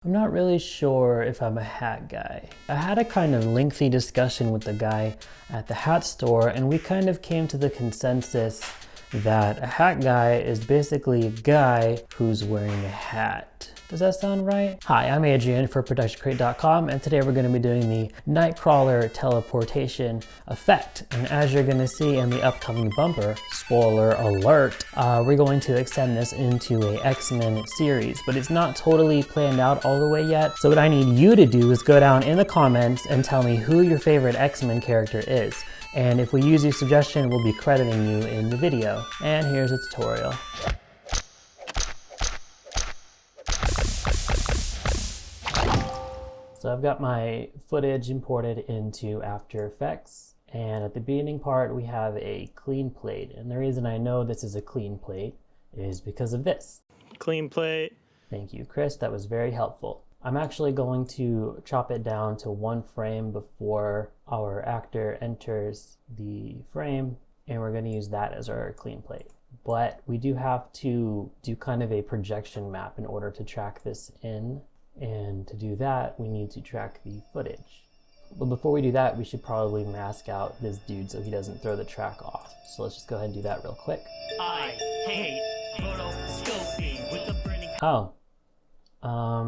I'm not really sure if I'm a hat guy. I had a kind of lengthy discussion with the guy at the hat store, and we kind of came to the consensus that a hat guy is basically a guy who's wearing a hat. Does that sound right? Hi, I'm Adrian for ProductionCrate.com, and today we're going to be doing the Nightcrawler Teleportation effect. And as you're going to see in the upcoming bumper, spoiler alert, we're going to extend this into a X-Men series, but it's not totally planned out all the way yet. So what I need you to do is go down in the comments and tell me who your favorite X-Men character is. And if we use your suggestion, we'll be crediting you in the video. And here's a tutorial. So I've got my footage imported into After Effects, and at the beginning part we have a clean plate, and the reason I know this is a clean plate is because of this. Clean plate. Thank you, Chris, that was very helpful. I'm actually going to chop it down to one frame before our actor enters the frame, and we're going to use that as our clean plate. But we do have to do kind of a projection map in order to track this in. And to do that, we need to track the footage. But before we do that, we should probably mask out this dude so he doesn't throw the track off. So let's just go ahead and do that real quick. I hate rotoscoping with the burning. Oh,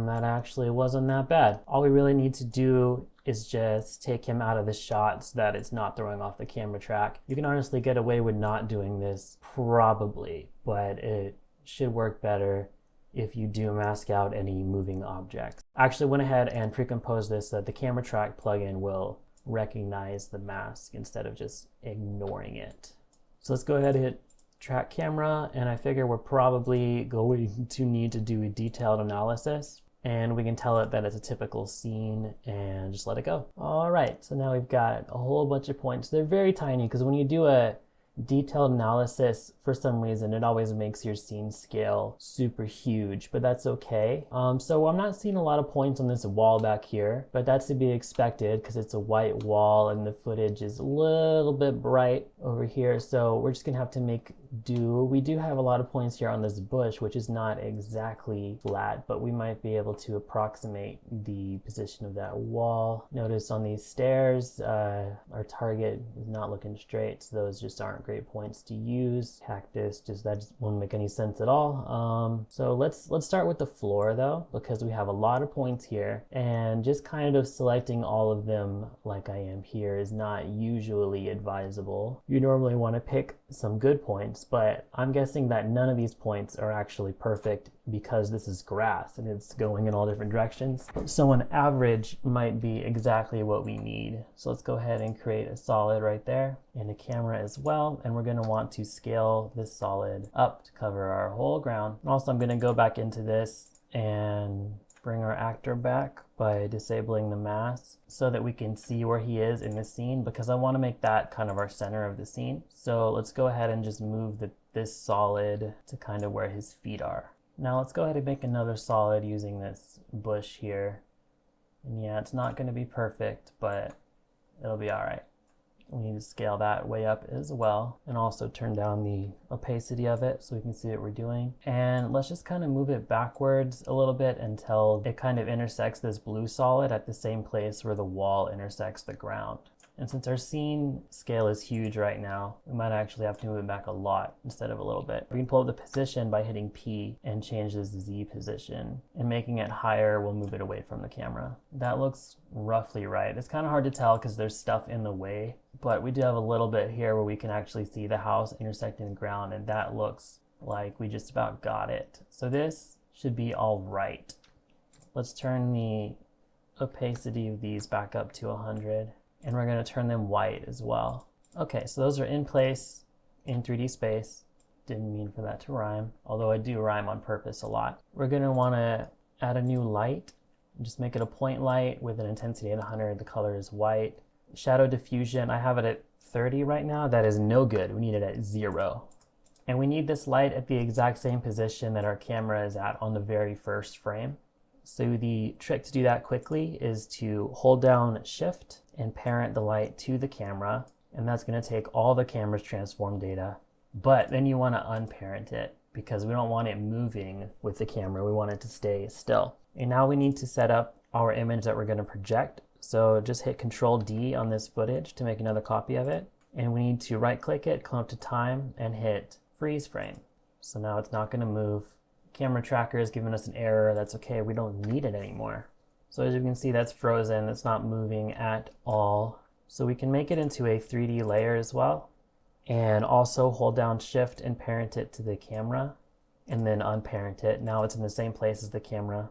that actually wasn't that bad. All we really need to do is just take him out of the shot so that it's not throwing off the camera track. You can honestly get away with not doing this, probably, but it should work better if you do mask out any moving objects. I actually went ahead and pre-composed this so that the camera track plugin will recognize the mask instead of just ignoring it. So let's go ahead and hit track camera, and I figure we're probably going to need to do a detailed analysis, and we can tell it that it's a typical scene and just let it go. All right, so now we've got a whole bunch of points. They're very tiny because when you do a detailed analysis, for some reason it always makes your scene scale super huge, but that's okay. So I'm not seeing a lot of points on this wall back here, but that's to be expected because it's a white wall and the footage is a little bit bright over here, so we're just gonna have to make do. We do have a lot of points here on this bush, which is not exactly flat, but we might be able to approximate the position of that wall. Notice on these stairs, our target is not looking straight, so those just aren't great points to use. Cactus, that just won't make any sense at all. So let's start with the floor though, because we have a lot of points here, and just kind of selecting all of them like I am here is not usually advisable. You normally want to pick some good points, but I'm guessing that none of these points are actually perfect because this is grass and it's going in all different directions. So an average might be exactly what we need. So let's go ahead and create a solid right there and a camera as well. And we're going to want to scale this solid up to cover our whole ground. And also I'm going to go back into this and bring our actor back by disabling the mask so that we can see where he is in the scene, because I want to make that kind of our center of the scene. So let's go ahead and just move this solid to kind of where his feet are. Now let's go ahead and make another solid using this bush here. And yeah, it's not going to be perfect, but it'll be all right. We need to scale that way up as well, and also turn down the opacity of it so we can see what we're doing. And let's just kind of move it backwards a little bit until it kind of intersects this blue solid at the same place where the wall intersects the ground. And since our scene scale is huge right now, we might actually have to move it back a lot instead of a little bit. We can pull up the position by hitting P and change this Z position. And making it higher will move it away from the camera. That looks roughly right. It's kind of hard to tell because there's stuff in the way, but we do have a little bit here where we can actually see the house intersecting the ground, and that looks like we just about got it. So this should be all right. Let's turn the opacity of these back up to 100. And we're going to turn them white as well. Okay, so those are in place in 3D space. Didn't mean for that to rhyme, although I do rhyme on purpose a lot. We're going to want to add a new light. Just make it a point light with an intensity at 100. The color is white. Shadow diffusion, I have it at 30 right now. That is no good. We need it at 0. And we need this light at the exact same position that our camera is at on the very first frame. So the trick to do that quickly is to hold down Shift and parent the light to the camera, and that's going to take all the camera's transform data, but then you want to unparent it. because we don't want it moving with the camera. We want it to stay still. And now we need to set up our image that we're going to project. So just hit Control D on this footage to make another copy of it. And we need to right click it, come up to time, and hit freeze frame. So now it's not going to move. Camera tracker is giving us an error. That's okay, we don't need it anymore. So as you can see, that's frozen. It's not moving at all. So we can make it into a 3D layer as well. And also hold down Shift and parent it to the camera, and then unparent it. Now it's in the same place as the camera.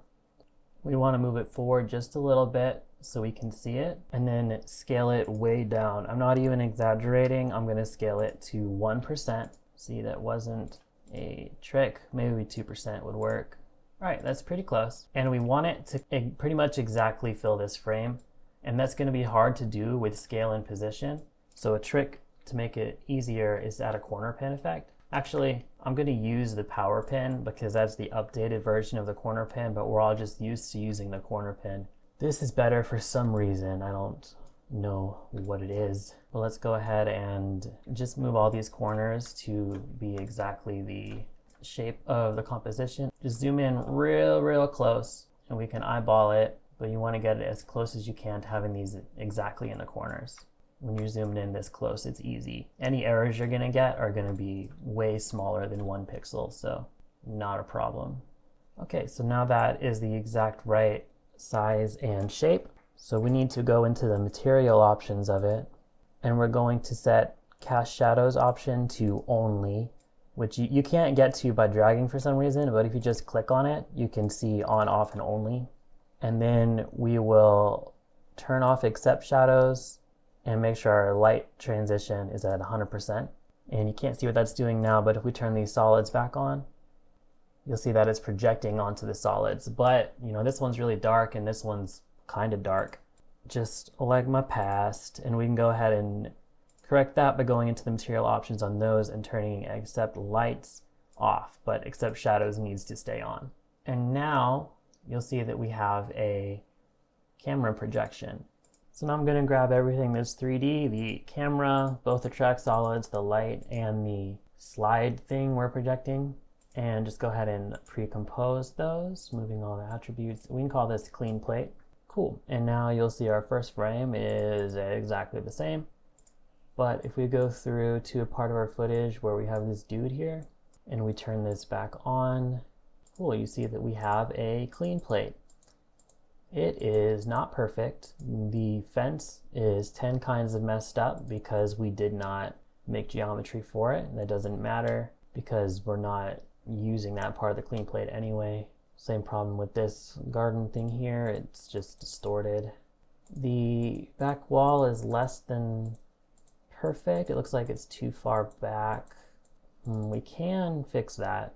We want to move it forward just a little bit so we can see it, and then scale it way down. I'm not even exaggerating. I'm going to scale it to 1%. See, that wasn't a trick. Maybe 2% would work. All right, that's pretty close. And we want it to pretty much exactly fill this frame. And that's going to be hard to do with scale and position. So a trick to make it easier is add a corner pin effect. Actually, I'm going to use the power pin because that's the updated version of the corner pin, but we're all just used to using the corner pin. This is better for some reason. I don't know what it is. But let's go ahead and just move all these corners to be exactly the shape of the composition. Just zoom in real close and we can eyeball it, but you want to get it as close as you can to having these exactly in the corners. When you're zoomed in this close, it's easy. Any errors you're gonna get are gonna be way smaller than 1 pixel, so not a problem. Okay, so now that is the exact right size and shape. So we need to go into the material options of it, and we're going to set cast shadows option to only, which you can't get to by dragging for some reason, but if you just click on it, you can see on, off, and only. And then we will turn off accept shadows and make sure our light transition is at 100%. And you can't see what that's doing now, but if we turn these solids back on, you'll see that it's projecting onto the solids. But you know, this one's really dark and this one's kind of dark, just like my past. And we can go ahead and correct that by going into the material options on those and turning accept lights off, but accept shadows needs to stay on. And now you'll see that we have a camera projection. So now I'm going to grab everything that's 3D, the camera, both the track solids, the light, and the slide thing we're projecting, and just go ahead and pre-compose those, moving all the attributes. We can call this clean plate. Cool. And now you'll see our first frame is exactly the same. But if we go through to a part of our footage where we have this dude here, and we turn this back on, cool, you see that we have a clean plate. It is not perfect. The fence is 10 kinds of messed up because we did not make geometry for it. And that doesn't matter because we're not using that part of the clean plate anyway. Same problem with this garden thing here. It's just distorted. The back wall is less than perfect. It looks like it's too far back. We can fix that.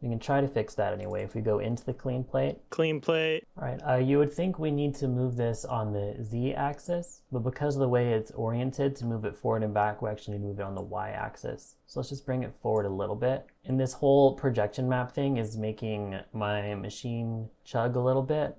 We can try to fix that anyway if we go into the clean plate. Clean plate. All right, you would think we need to move this on the Z-axis, but because of the way it's oriented to move it forward and back, we actually need to move it on the Y-axis. So let's just bring it forward a little bit. And this whole projection map thing is making my machine chug a little bit.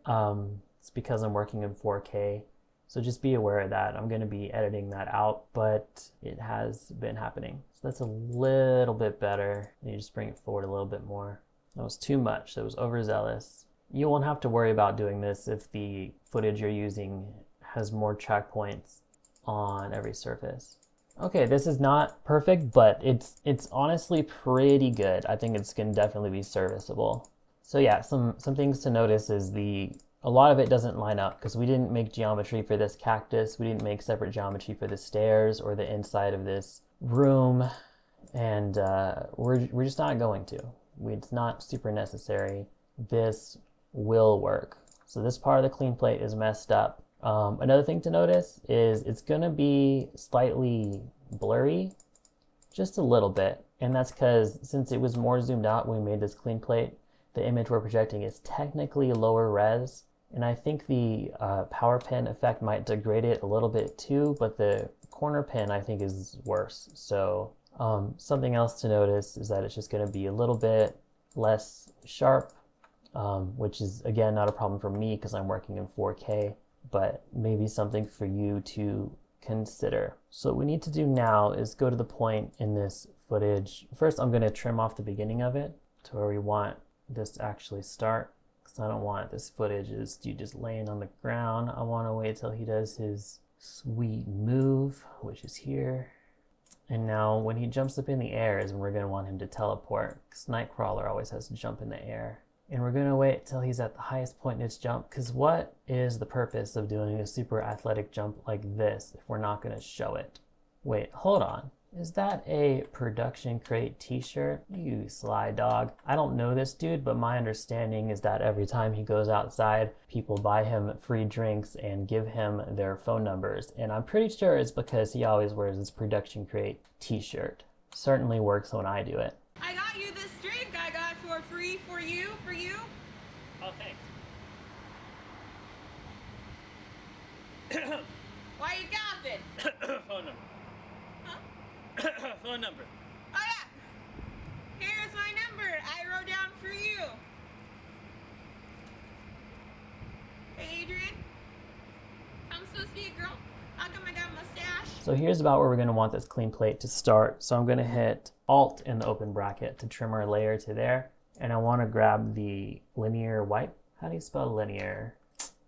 It's because I'm working in 4K. So just be aware of that. I'm going to be editing that out, but it has been happening. So that's a little bit better. You just bring it forward a little bit more. That was too much. That was overzealous. You won't have to worry about doing this if the footage you're using has more track points on every surface. Okay, this is not perfect, but it's honestly pretty good. I think it's going to definitely be serviceable. So yeah, some things to notice is a lot of it doesn't line up because we didn't make geometry for this cactus. We didn't make separate geometry for the stairs or the inside of this room. And we're just not going to. It's not super necessary. This will work. So this part of the clean plate is messed up. Another thing to notice is it's going to be slightly blurry, just a little bit. And that's because since it was more zoomed out when we made this clean plate, the image we're projecting is technically lower res. And I think the power pin effect might degrade it a little bit too, but the corner pin I think is worse. So something else to notice is that it's just going to be a little bit less sharp, which is again not a problem for me because I'm working in 4K, but maybe something for you to consider. So what we need to do now is go to the point in this footage. First, I'm going to trim off the beginning of it to where we want this to actually start, because I don't want this footage is just laying on the ground. I want to wait till he does his sweet move, which is here. And now when he jumps up in the air is when we're going to want him to teleport, because Nightcrawler always has to jump in the air. And we're going to wait till he's at the highest point in his jump, because what is the purpose of doing a super athletic jump like this if we're not going to show it? Wait, hold on. Is that a ProductionCrate t-shirt? You sly dog. I don't know this dude, but my understanding is that every time he goes outside, people buy him free drinks and give him their phone numbers. And I'm pretty sure it's because he always wears this ProductionCrate t-shirt. Certainly works when I do it. I got you this drink I got for free for you. Oh, thanks. Why you gasping? Phone number. Huh? Phone number. Oh yeah. Here's my number I wrote down for you. Hey Adrian. I'm supposed to be a girl. How come I got a mustache? So here's about where we're going to want this clean plate to start. So I'm going to hit Alt in the open bracket to trim our layer to there. And I want to grab the linear wipe. How do you spell linear?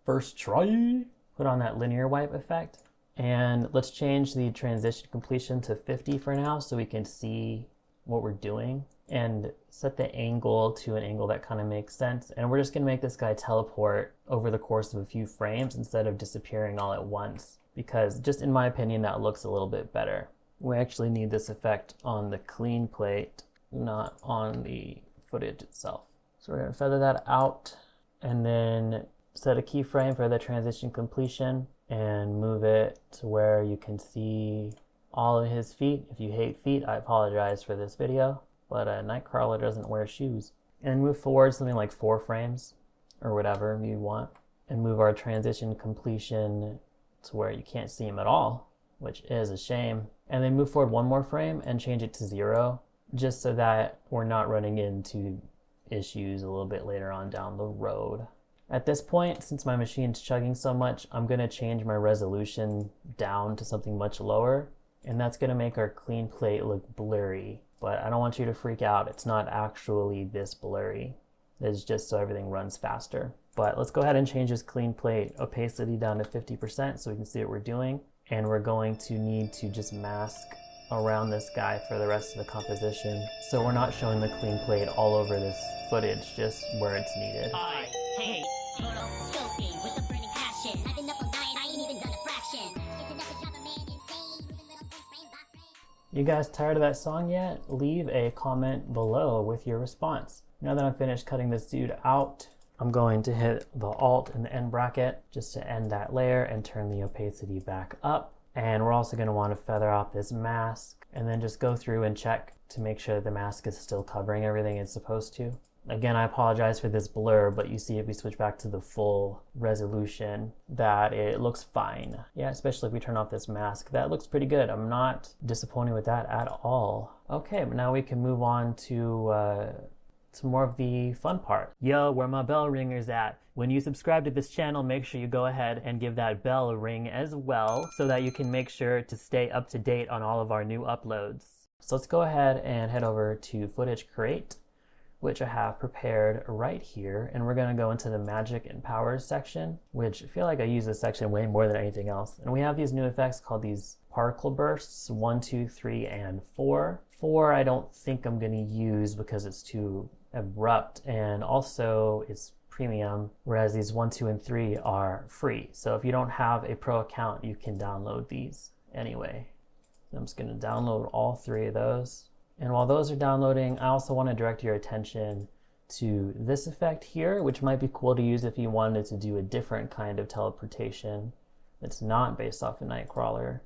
First try. Put on that linear wipe effect. And let's change the transition completion to 50 for now so we can see what we're doing. And set the angle to an angle that kind of makes sense. And we're just going to make this guy teleport over the course of a few frames instead of disappearing all at once. Because just in my opinion, that looks a little bit better. We actually need this effect on the clean plate, not on the footage itself. So we're going to feather that out and then set a keyframe for the transition completion and move it to where you can see all of his feet. If you hate feet, I apologize for this video, but Nightcrawler doesn't wear shoes. And move forward something like 4 frames or whatever you want, and move our transition completion to where you can't see him at all, which is a shame. And then move forward 1 more frame and change it to 0, just so that we're not running into issues a little bit later on down the road. At this point, since my machine's chugging so much, I'm going to change my resolution down to something much lower, and that's going to make our clean plate look blurry. But I don't want you to freak out. It's not actually this blurry. It's just so everything runs faster. But let's go ahead and change this clean plate opacity down to 50% so we can see what we're doing. And we're going to need to just mask around this guy for the rest of the composition, so we're not showing the clean plate all over this footage, just where it's needed. I hate Scoping with a burning passion. I've been up all night, I ain't even done a fraction. It's enough to drive a man insane. Moving little things frame by frame. You guys tired of that song yet? Leave a comment below with your response. Now that I'm finished cutting this dude out, I'm going to hit the Alt in the end bracket just to end that layer and turn the opacity back up. And we're also going to want to feather out this mask and then just go through and check to make sure the mask is still covering everything it's supposed to. Again, I apologize for this blur, but you see if we switch back to the full resolution that it looks fine. Yeah, especially if we turn off this mask. That looks pretty good. I'm not disappointed with that at all. Okay, but now we can move on to more of the fun part. Yo, where my bell ringers at? When you subscribe to this channel, make sure you go ahead and give that bell a ring as well so that you can make sure to stay up to date on all of our new uploads. So let's go ahead and head over to ProductionCrate, which I have prepared right here. And we're gonna go into the magic and powers section, which I feel like I use this section way more than anything else. And we have these new effects called these particle bursts, 1, 2, 3, and 4. 4 I don't think I'm gonna use because it's too abrupt, and also it's premium, whereas these 1, 2, and 3 are free. So if you don't have a pro account, you can download these anyway. I'm just gonna download all 3 of those. And while those are downloading, I also want to direct your attention to this effect here, which might be cool to use if you wanted to do a different kind of teleportation that's not based off of Nightcrawler.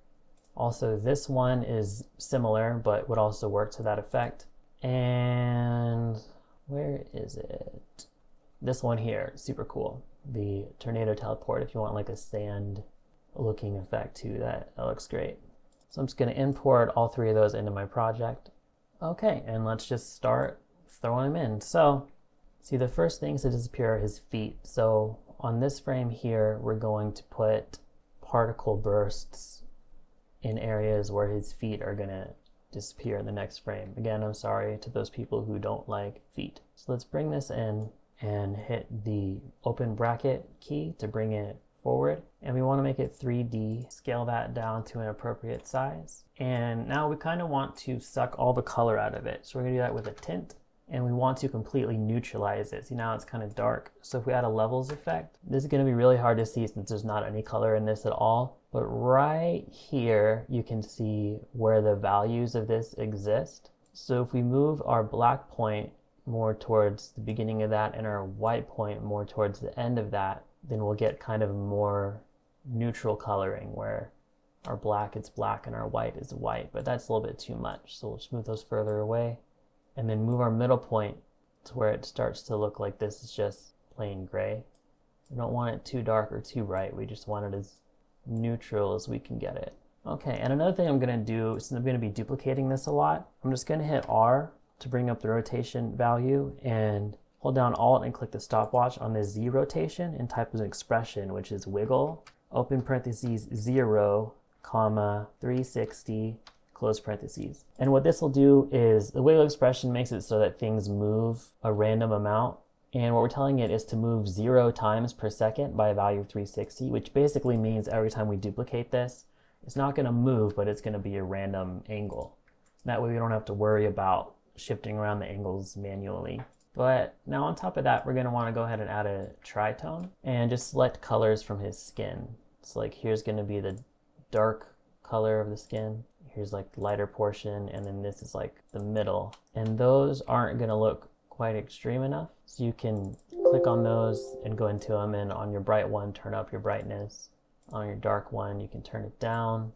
Also, this one is similar, but would also work to that effect. And where is it? This one here, super cool. The tornado teleport, if you want like a sand looking effect too, that looks great. So I'm just gonna import all 3 of those into my project. Okay, and let's just start throwing them in. So, see, the first things to disappear are his feet. So on this frame here, we're going to put particle bursts in areas where his feet are gonna disappear in the next frame. Again, I'm sorry to those people who don't like feet. So let's bring this in and hit the open bracket key to bring it forward. And we want to make it 3D, scale that down to an appropriate size. And now we kind of want to suck all the color out of it. So we're going to do that with a tint. And we want to completely neutralize it. See, now it's kind of dark. So if we add a levels effect, this is going to be really hard to see since there's not any color in this at all. But right here, you can see where the values of this exist. So if we move our black point more towards the beginning of that and our white point more towards the end of that, then we'll get kind of more neutral coloring where our black is black and our white is white. But that's a little bit too much. So we'll just move those further away. And then move our middle point to where it starts to look like this is just plain gray. We don't want it too dark or too bright. We just want it as neutral as we can get it. Okay, and another thing I'm going to do, since I'm going to be duplicating this a lot, I'm just going to hit R to bring up the rotation value and hold down Alt and click the stopwatch on the Z rotation and type an expression, which is wiggle, open parentheses 0, comma, 360, close parentheses. And what this will do is the wiggle expression makes it so that things move a random amount. And what we're telling it is to move 0 times per second by a value of 360, which basically means every time we duplicate this, it's not going to move, but it's going to be a random angle. That way we don't have to worry about shifting around the angles manually. But now on top of that, we're going to want to go ahead and add a tritone and just select colors from his skin. So like here's going to be the dark color of the skin. Here's like the lighter portion, and then this is like the middle. And those aren't going to look quite extreme enough. So you can click on those and go into them, and on your bright one, turn up your brightness. On your dark one, you can turn it down.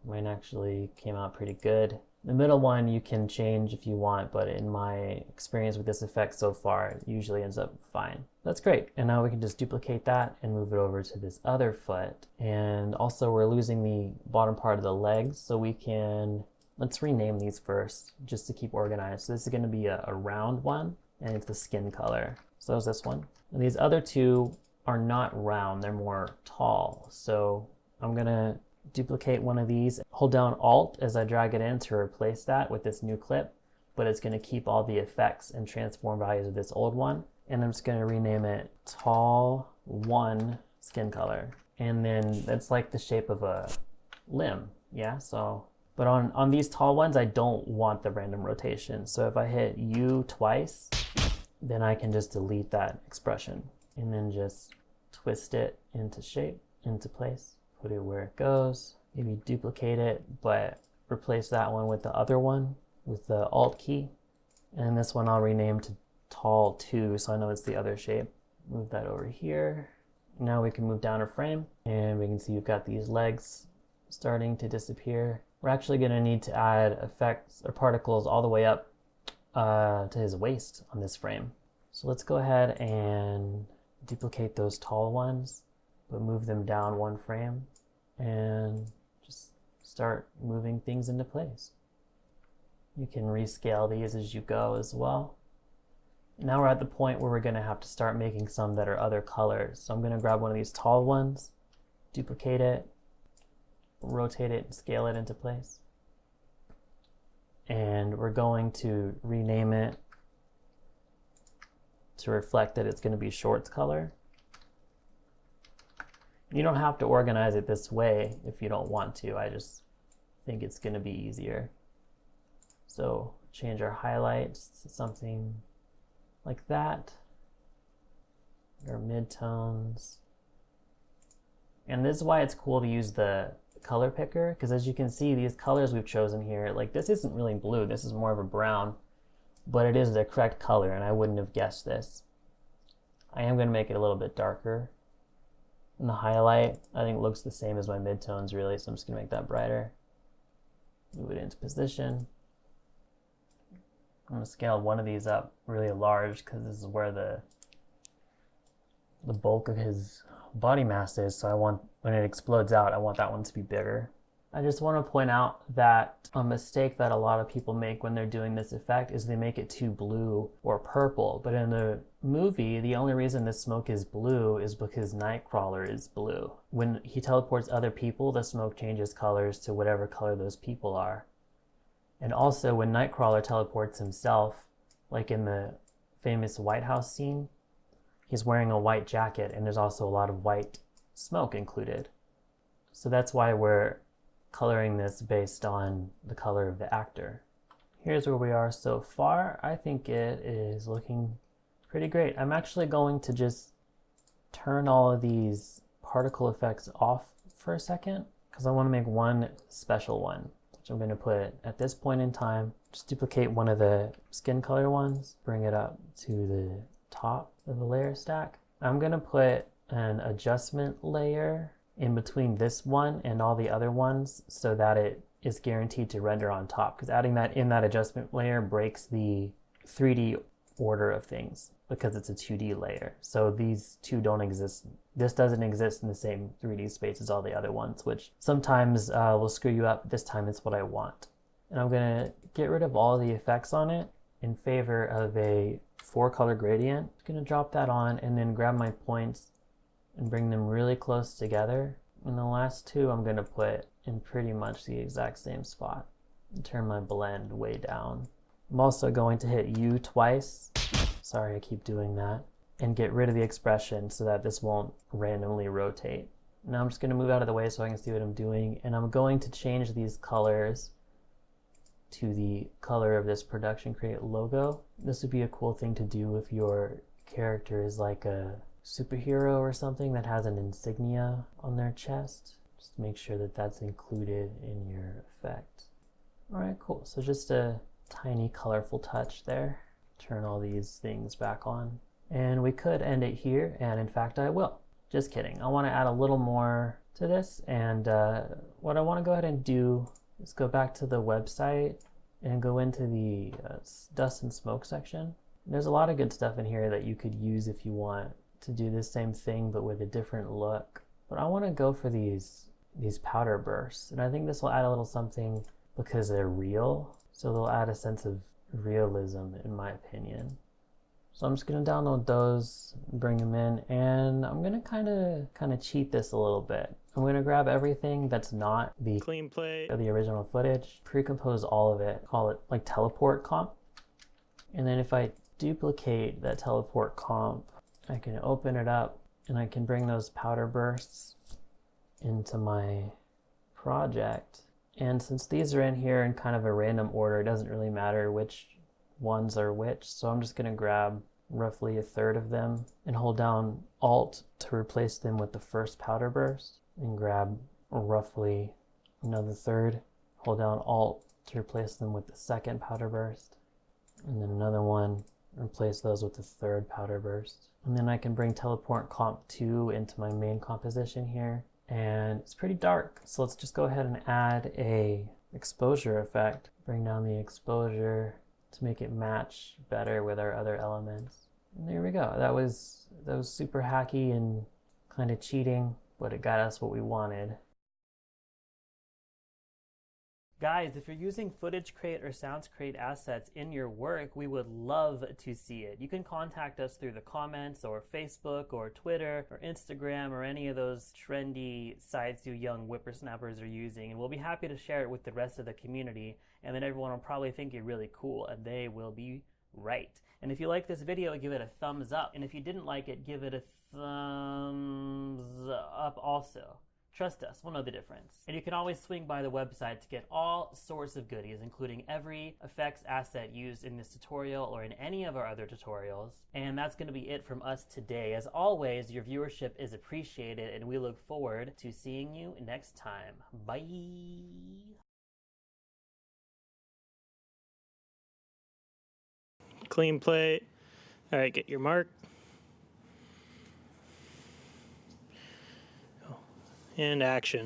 Mine actually came out pretty good. The middle one you can change if you want, but in my experience with this effect so far, it usually ends up fine. That's great. And now we can just duplicate that and move it over to this other foot. And also we're losing the bottom part of the legs, so we can, let's rename these first just to keep organized. So this is going to be a round one, and it's the skin color. So is this one. And these other two are not round, they're more tall. So I'm going to duplicate one of these, hold down Alt as I drag it in to replace that with this new clip, but it's going to keep all the effects and transform values of this old one. And I'm just going to rename it Tall 1 Skin Color. And then that's like the shape of a limb, yeah? So, but on these tall ones, I don't want the random rotation. So if I hit U twice, then I can just delete that expression and then just twist it into shape, into place. Put it where it goes, maybe duplicate it, but replace that one with the other one with the Alt key. And this one I'll rename to Tall 2, so I know it's the other shape. Move that over here. Now we can move down a frame, and we can see we've got these legs starting to disappear. We're actually going to need to add effects or particles all the way up to his waist on this frame. So let's go ahead and duplicate those tall ones, but move them down one frame and just start moving things into place. You can rescale these as you go as well. Now we're at the point where we're going to have to start making some that are other colors. So I'm going to grab one of these tall ones, duplicate it, rotate it, and scale it into place. And we're going to rename it to reflect that it's going to be Shorts color. You don't have to organize it this way if you don't want to. I just think it's going to be easier. So change our highlights to something like that. Our midtones. And this is why it's cool to use the color picker, because as you can see, these colors we've chosen here, like this isn't really blue, this is more of a brown, but it is the correct color, and I wouldn't have guessed this. I am going to make it a little bit darker. And the highlight, I think, looks the same as my midtones really, so I'm just going to make that brighter. Move it into position. I'm going to scale one of these up really large because this is where the bulk of his body mass is, so I want, when it explodes out, I want that one to be bigger. I just want to point out that a mistake that a lot of people make when they're doing this effect is they make it too blue or purple. But in the movie, the only reason the smoke is blue is because Nightcrawler is blue. When he teleports other people, the smoke changes colors to whatever color those people are. And also when Nightcrawler teleports himself, like in the famous White House scene, he's wearing a white jacket and there's also a lot of white smoke included. So that's why we're coloring this based on the color of the actor. Here's where we are so far. I think it is looking pretty great. I'm actually going to just turn all of these particle effects off for a second because I want to make one special one, which I'm going to put at this point in time. Just duplicate one of the skin color ones, bring it up to the top of the layer stack. I'm going to put an adjustment layer in between this one and all the other ones so that it is guaranteed to render on top, because adding that in that adjustment layer breaks the 3D order of things because it's a 2D layer. So these two don't exist. This doesn't exist in the same 3D space as all the other ones, which sometimes will screw you up. This time it's what I want. And I'm gonna get rid of all the effects on it in favor of a 4-color gradient. I'm gonna drop that on and then grab my points and bring them really close together. And the last two I'm gonna put in pretty much the exact same spot and turn my blend way down. I'm also going to hit U twice. Sorry, I keep doing that. And get rid of the expression so that this won't randomly rotate. Now I'm just gonna move out of the way so I can see what I'm doing. And I'm going to change these colors to the color of this ProductionCrate logo. This would be a cool thing to do if your character is like a superhero or something that has an insignia on their chest. Just make sure that that's included in your effect. All right, cool. So just a tiny colorful touch there. Turn all these things back on. And we could end it here, and in fact I will. Just kidding. I want to add a little more to this, and what I want to go ahead and do is go back to the website and go into the dust and smoke section. There's a lot of good stuff in here that you could use if you want to do the same thing but with a different look. But I want to go for these powder bursts, and I think this will add a little something because they're real. So they'll add a sense of realism in my opinion. So I'm just going to download those, bring them in, and I'm going to kind of cheat this a little bit. I'm going to grab everything that's not the Clean plate. the original footage, pre-compose all of it, call it like teleport comp. And then if I duplicate that teleport comp, I can open it up and I can bring those powder bursts into my project. And since these are in here in kind of a random order, it doesn't really matter which ones are which. So I'm just going to grab roughly a third of them and hold down Alt to replace them with the first powder burst, and grab roughly another third, hold down Alt to replace them with the second powder burst, and then another one, replace those with the third powder burst. And then I can bring Teleport Comp 2 into my main composition here. And it's pretty dark, so let's just go ahead and add a exposure effect. Bring down the exposure to make it match better with our other elements. And there we go. That was super hacky and kind of cheating, but it got us what we wanted. Guys, if you're using FootageCrate or SoundsCrate assets in your work, we would love to see it. You can contact us through the comments or Facebook or Twitter or Instagram or any of those trendy sites you young whippersnappers are using, and we'll be happy to share it with the rest of the community, and then everyone will probably think you're really cool, and they will be right. And if you like this video, give it a thumbs up, and if you didn't like it, give it a thumbs up also. Trust us, we'll know the difference. And you can always swing by the website to get all sorts of goodies, including every effects asset used in this tutorial or in any of our other tutorials. And that's going to be it from us today. As always, your viewership is appreciated, and we look forward to seeing you next time. Bye! Clean plate. All right, get your mark. And action.